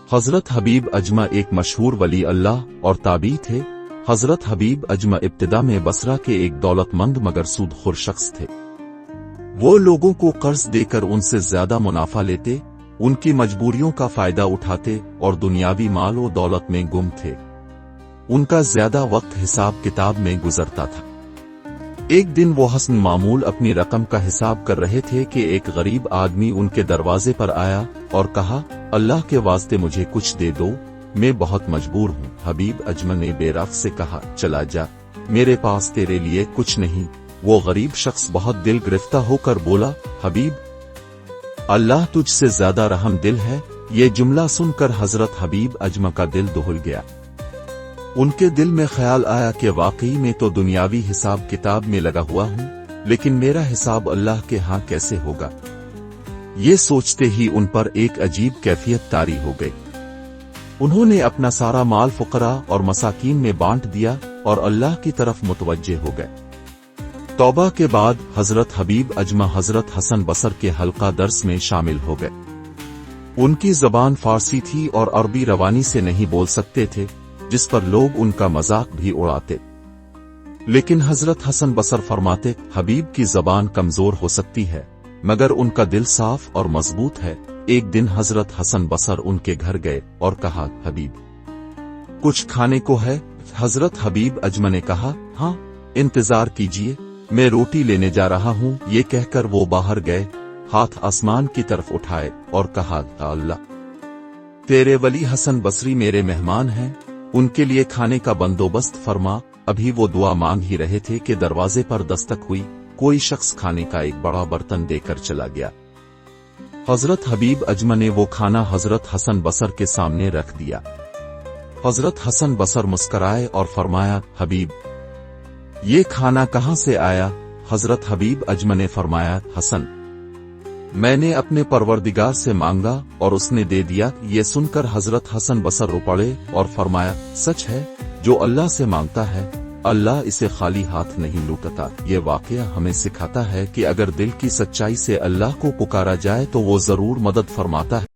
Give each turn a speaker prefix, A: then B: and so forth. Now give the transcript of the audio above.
A: हजरत हबीब अजमा एक मशहूर वली अल्लाह और ताबी थे। हजरत हबीब अजमा इब्तिदा में बसरा के एक दौलतमंद मगर सूदखोर शख्स थे। वो लोगों को कर्ज देकर उनसे ज्यादा मुनाफा लेते, उनकी मजबूरियों का फायदा उठाते और दुनियावी माल और दौलत में गुम थे। उनका ज्यादा वक्त हिसाब किताब में गुजरता था। एक दिन वो हसन मामूल अपनी रकम का हिसाब कर रहे थे कि एक गरीब आदमी उनके दरवाजे पर आया और कहा, अल्लाह के वास्ते मुझे कुछ दे दो, मैं बहुत मजबूर हूँ। हबीब अजमा ने बेरफ से कहा, चला जा, मेरे पास तेरे लिए कुछ नहीं। वो गरीब शख्स बहुत दिल गिरफ्ता होकर बोला, हबीब, अल्लाह तुझसे ज्यादा रहम दिल है। ये जुमला सुनकर हजरत हबीब अजमा का दिल दहल गया। उनके दिल में ख्याल आया कि वाकई में तो दुनियावी हिसाब किताब में लगा हुआ हूँ, लेकिन मेरा हिसाब अल्लाह के यहाँ कैसे होगा। ये सोचते ही उन पर एक अजीब कैफियत तारी हो गई। उन्होंने अपना सारा माल फुकरा और मसाकीन में बांट दिया और अल्लाह की तरफ मुतवज्जे हो गए। तौबा के बाद हजरत हबीब अजमा हजरत हसन बसर के हल्का दर्स में शामिल हो गए। उनकी जबान फारसी थी और अरबी रवानी से नहीं बोल सकते थे, जिस पर लोग उनका मजाक भी उड़ाते। लेकिन हजरत हसन बसर फरमाते, हबीब की जबान कमजोर हो सकती है, मगर उनका दिल साफ और मजबूत है। एक दिन हजरत हसन बसर उनके घर गए और कहा, हबीब, कुछ खाने को है? हजरत हबीब अजमा ने कहा, हाँ, इंतजार कीजिए, मैं रोटी लेने जा रहा हूँ। ये कहकर वो बाहर गए, हाथ आसमान की तरफ उठाए और कहा, अल्लाह, तेरे वली हसन बसरी मेरे मेहमान हैं, उनके लिए खाने का बंदोबस्त फरमा। अभी वो दुआ मांग ही रहे थे कि दरवाजे पर दस्तक हुई। कोई शख्स खाने का एक बड़ा बर्तन देकर चला गया। हजरत हबीब अजमा ने वो खाना हजरत हसन बसर के सामने रख दिया। हजरत हसन बसर मुस्कराए और फरमाया, हबीब, ये खाना कहाँ से आया? हजरत हबीब अजमा ने फरमाया, हसन, मैंने अपने परवरदिगार से मांगा और उसने दे दिया। ये सुनकर हजरत हसन बसर रो पड़े और फरमाया, सच है, जो अल्लाह से मांगता है अल्लाह इसे खाली हाथ नहीं लौटाता। ये वाकया हमें सिखाता है कि अगर दिल की सच्चाई से अल्लाह को पुकारा जाए तो वो जरूर मदद फरमाता है।